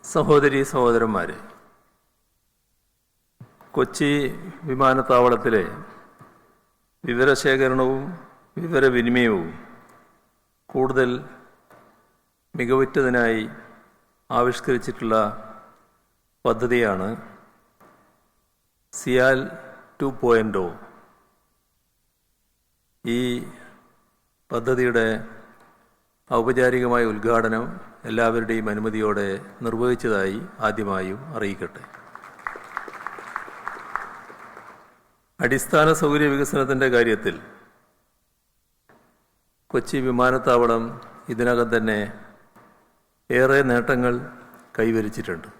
സഹോദരീ സഹോദരന്മാരെ, കൊച്ചി വിമാനത്താവളത്തിലെ വിവരശേഖരണവും വിവരവിനിമയവും കൂടുതൽ മികവുറ്റതിനായി ആവിഷ്കരിച്ചിട്ടുള്ള പദ്ധതിയാണ് സിയാൽ 2.0. ഈ പദ്ധതിയുടെ ഔപചാരികമായ ഉദ്ഘാടനം എല്ലാവരുടെയും അനുമതിയോടെ നിർവഹിച്ചതായി ആദ്യമായും അറിയിക്കട്ടെ. അടിസ്ഥാന സൗകര്യ വികസനത്തിൻ്റെ കാര്യത്തിൽ കൊച്ചി വിമാനത്താവളം ഇതിനകം തന്നെ ഏറെ നേട്ടങ്ങൾ കൈവരിച്ചിട്ടുണ്ട്.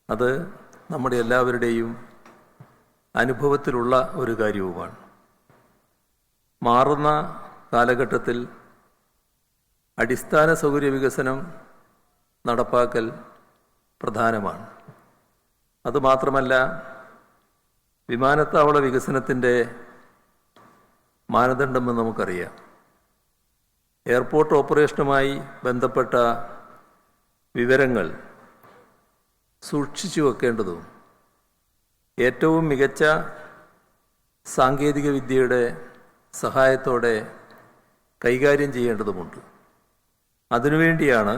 അത് നമ്മുടെ എല്ലാവരുടെയും അനുഭവത്തിലുള്ള ഒരു കാര്യവുമാണ്. മാറുന്ന കാലഘട്ടത്തിൽ അടിസ്ഥാന സൗകര്യ വികസനം നടപ്പാക്കൽ പ്രധാനമാണ്. അതുമാത്രമല്ല, വിമാനത്താവള വികസനത്തിൻ്റെ മാനദണ്ഡമെന്ന് നമുക്കറിയാം. എയർപോർട്ട് ഓപ്പറേഷനുമായി ബന്ധപ്പെട്ട വിവരങ്ങൾ സൂക്ഷിച്ചു വെക്കേണ്ടതും ഏറ്റവും മികച്ച സാങ്കേതിക വിദ്യയുടെ സഹായത്തോടെ കൈകാര്യം ചെയ്യേണ്ടതുമുണ്ട്. അതിനുവേണ്ടിയാണ്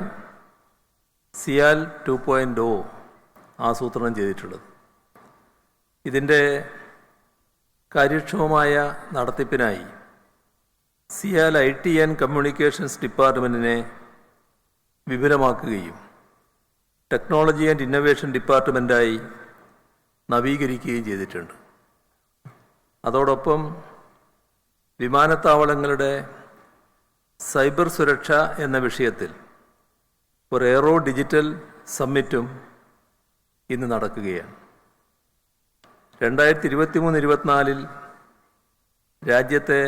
സിയാൽ 2.0 ആസൂത്രണം ചെയ്തിട്ടുള്ളത്. ഇതിൻ്റെ കാര്യക്ഷമമായ നടത്തിപ്പിനായി സിയാൽ IT ആൻഡ് കമ്മ്യൂണിക്കേഷൻസ് ഡിപ്പാർട്ട്മെൻറ്റിനെ വിപുലമാക്കുകയും ടെക്നോളജി ആൻഡ് ഇന്നൊവേഷൻ ഡിപ്പാർട്ട്മെൻറ്റായി നവീകരിക്കുകയും ചെയ്തിട്ടുണ്ട്. അതോടൊപ്പം വിമാനത്താവളങ്ങളുടെ സൈബർ സുരക്ഷ എന്ന വിഷയത്തിൽ ഒരു എയ്റോ ഡിജിറ്റൽ സമ്മിറ്റും ഇന്ന് നടക്കുകയാണ്. 2023-24 രാജ്യത്തെ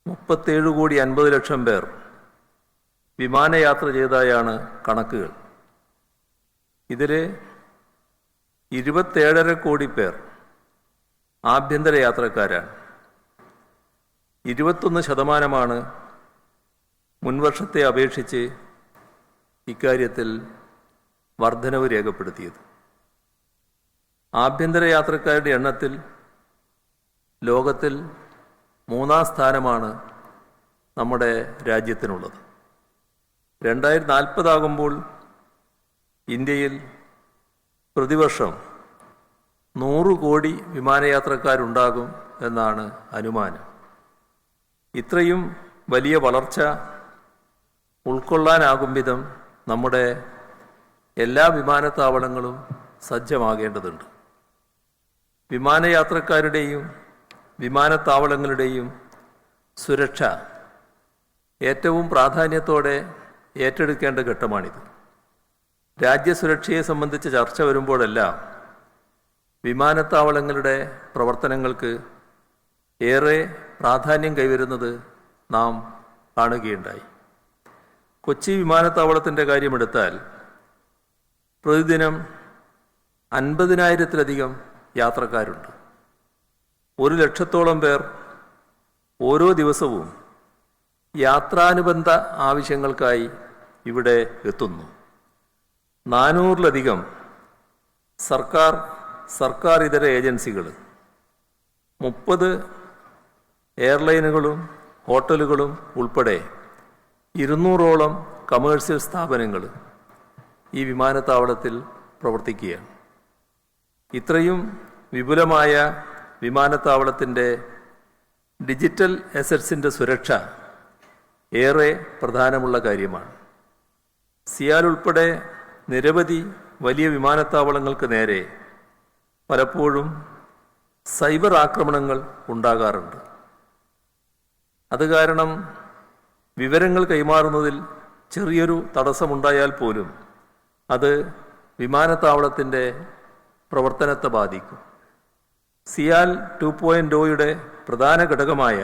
37,50,00,000 പേർ വിമാനയാത്ര ചെയ്തതായാണ് കണക്കുകൾ. ഇതിൽ 27.5 കോടി പേർ ആഭ്യന്തര യാത്രക്കാരാണ്. 21% മുൻവർഷത്തെ അപേക്ഷിച്ച് ഇക്കാര്യത്തിൽ വർധനവ് രേഖപ്പെടുത്തിയത്. ആഭ്യന്തര യാത്രക്കാരുടെ എണ്ണത്തിൽ ലോകത്തിൽ 3-ാം സ്ഥാനമാണ് നമ്മുടെ രാജ്യത്തിനുള്ളത്. 2040 ആകുമ്പോൾ ഇന്ത്യയിൽ പ്രതിവർഷം 100 കോടി വിമാനയാത്രക്കാരുണ്ടാകും എന്നാണ് അനുമാനം. ഇത്രയും വലിയ വളർച്ച ഉൾക്കൊള്ളാനാകും വിധം നമ്മുടെ എല്ലാ വിമാനത്താവളങ്ങളും സജ്ജമാകേണ്ടതുണ്ട്. വിമാനയാത്രക്കാരുടെയും വിമാനത്താവളങ്ങളുടെയും സുരക്ഷ ഏറ്റവും പ്രാധാന്യത്തോടെ ഏറ്റെടുക്കേണ്ട ഘട്ടമാണിത്. രാജ്യസുരക്ഷയെ സംബന്ധിച്ച ചർച്ച വരുമ്പോഴെല്ലാം വിമാനത്താവളങ്ങളുടെ പ്രവർത്തനങ്ങൾക്ക് ഏറെ പ്രാധാന്യം കൈവരുന്നത് നാം കാണുകയുണ്ടായി. കൊച്ചി വിമാനത്താവളത്തിൻ്റെ കാര്യമെടുത്താൽ പ്രതിദിനം 50,000-ത്തിലധികം യാത്രക്കാരുണ്ട്. 100,000-ത്തോളം പേർ ഓരോ ദിവസവും യാത്രാനുബന്ധ ആവശ്യങ്ങൾക്കായി ഇവിടെ എത്തുന്നു. 400-ലധികം സർക്കാർ ഇതര ഏജൻസികൾ, 30 എയർലൈനുകളും ഹോട്ടലുകളും ഉൾപ്പെടെ 200-ഓളം കമേഴ്സ്യൽ സ്ഥാപനങ്ങൾ ഈ വിമാനത്താവളത്തിൽ പ്രവർത്തിക്കുകയാണ്. ഇത്രയും വിപുലമായ വിമാനത്താവളത്തിൻ്റെ ഡിജിറ്റൽ അസറ്റ്സിൻ്റെ സുരക്ഷ ഏറെ പ്രധാനമുള്ള കാര്യമാണ്. സിയാൽ ഉൾപ്പെടെ നിരവധി വലിയ വിമാനത്താവളങ്ങൾക്ക് നേരെ പലപ്പോഴും സൈബർ ആക്രമണങ്ങൾ ഉണ്ടാകാറുണ്ട്. അത് കാരണം വിവരങ്ങൾ കൈമാറുന്നതിൽ ചെറിയൊരു തടസ്സമുണ്ടായാൽ പോലും അത് വിമാനത്താവളത്തിൻ്റെ പ്രവർത്തനത്തെ ബാധിക്കും. സിയാൽ 2.0-യുടെ പ്രധാന ഘടകമായ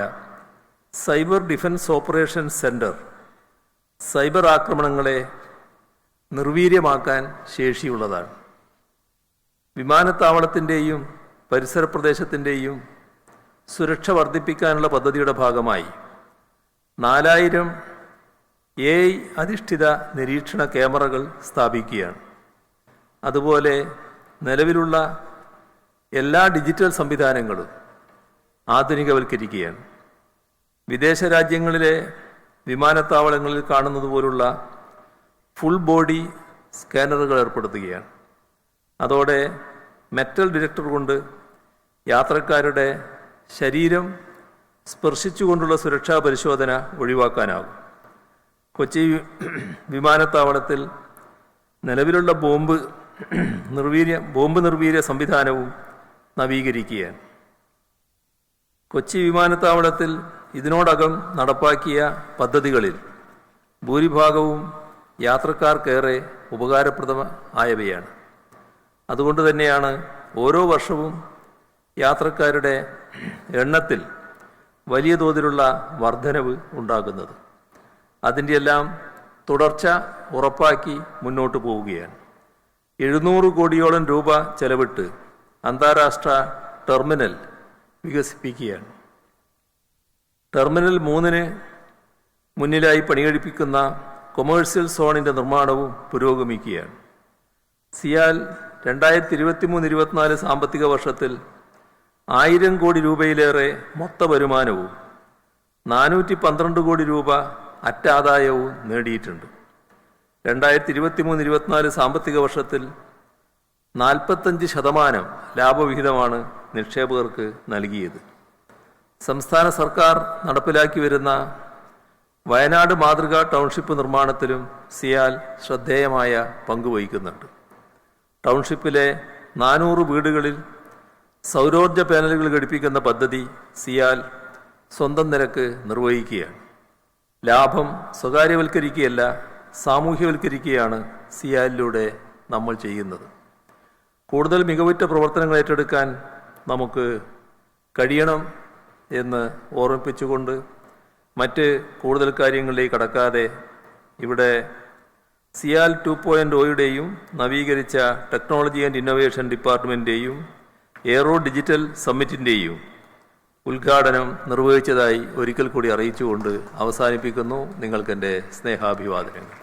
cyber defence operation centre cyber ആക്രമണങ്ങളെ നിർവീര്യമാക്കാൻ ശേഷിയുള്ളതാണ്. വിമാനത്താവളത്തിൻ്റെയും പരിസര പ്രദേശത്തിൻ്റെയും സുരക്ഷ വർദ്ധിപ്പിക്കാനുള്ള പദ്ധതിയുടെ ഭാഗമായി 4000 AI അധിഷ്ഠിത നിരീക്ഷണ ക്യാമറകൾ സ്ഥാപിക്കുകയാണ്. അതുപോലെ നിലവിലുള്ള എല്ലാ ഡിജിറ്റൽ സംവിധാനങ്ങളും ആധുനികവൽക്കരിക്കുകയാണ്. വിദേശ രാജ്യങ്ങളിലെ വിമാനത്താവളങ്ങളിൽ കാണുന്നത് പോലുള്ള ഫുൾ ബോഡി സ്കാനറുകൾ ഏർപ്പെടുത്തുകയാണ്. അതോടെ മെറ്റൽ ഡിറ്റക്ടർ കൊണ്ട് യാത്രക്കാരുടെ ശരീരം സ്പർശിച്ചുകൊണ്ടുള്ള സുരക്ഷാ പരിശോധന ഒഴിവാക്കാനാകും. കൊച്ചി വിമാനത്താവളത്തിൽ നിലവിലുള്ള ബോംബ് നിർവീര്യ സംവിധാനവും നവീകരിക്കുകയാണ്. കൊച്ചി വിമാനത്താവളത്തിൽ ഇതിനോടകം നടപ്പാക്കിയ പദ്ധതികളിൽ ഭൂരിഭാഗവും യാത്രക്കാർക്കേറെ ഉപകാരപ്രദമായവയാണ്. അതുകൊണ്ട് തന്നെയാണ് ഓരോ വർഷവും യാത്രക്കാരുടെ എണ്ണത്തിൽ വലിയ തോതിലുള്ള വർധനവ് ഉണ്ടാകുന്നത്. അതിൻ്റെ എല്ലാം തുടർച്ച ഉറപ്പാക്കി മുന്നോട്ട് പോവുകയാണ്. 700 കോടിയോളം രൂപ ചെലവിട്ട് അന്താരാഷ്ട്ര ടെർമിനൽ വികസിപ്പിക്കുകയാണ്. ടെർമിനൽ 3 മുന്നിലായി പണികഴിപ്പിക്കുന്ന കൊമേഴ്സ്യൽ സോണിൻ്റെ നിർമ്മാണവും പുരോഗമിക്കുകയാണ്. സിയാൽ 2023-24 സാമ്പത്തിക വർഷത്തിൽ 1000 കോടി രൂപയിലേറെ മൊത്ത വരുമാനവും 412 കോടി രൂപ അറ്റാദായവും നേടിയിട്ടുണ്ട്. 2023-24 സാമ്പത്തിക വർഷത്തിൽ 45% ലാഭവിഹിതമാണ് നിക്ഷേപകർക്ക് നൽകിയത്. സംസ്ഥാന സർക്കാർ നടപ്പിലാക്കി വരുന്ന വയനാട് മാതൃകാ ടൗൺഷിപ്പ് നിർമ്മാണത്തിലും സിയാൽ ശ്രദ്ധേയമായ പങ്കുവഹിക്കുന്നുണ്ട്. ടൗൺഷിപ്പിലെ 400 വീടുകളിൽ സൗരോർജ പാനലുകൾ ഘടിപ്പിക്കുന്ന പദ്ധതി സിയാൽ സ്വന്തം നിരക്ക് നിർവഹിക്കുകയാണ്. ലാഭം സ്വകാര്യവൽക്കരിക്കുകയല്ല, സാമൂഹ്യവൽക്കരിക്കുകയാണ് സിയാലിലൂടെ നമ്മൾ ചെയ്യുന്നത്. കൂടുതൽ മികവുറ്റ പ്രവർത്തനങ്ങൾ ഏറ്റെടുക്കാൻ നമുക്ക് കഴിയണം എന്ന് ഓർമ്മിപ്പിച്ചുകൊണ്ട് മറ്റ് കൂടുതൽ കാര്യങ്ങളിലേക്ക് കടക്കാതെ ഇവിടെ സിയാൽ 2.0യുടെയും നവീകരിച്ച ടെക്നോളജി ആൻഡ് ഇന്നൊവേഷൻ ഡിപ്പാർട്ട്മെൻറ്റിൻ്റെയും എയ്റോ ഡിജിറ്റൽ സമ്മിറ്റിൻ്റെയും ഉദ്ഘാടനം നിർവഹിച്ചതായി ഒരിക്കൽ കൂടി അറിയിച്ചുകൊണ്ട് അവസാനിപ്പിക്കുന്നു. നിങ്ങൾക്കെൻ്റെ സ്നേഹാഭിവാദനങ്ങൾ.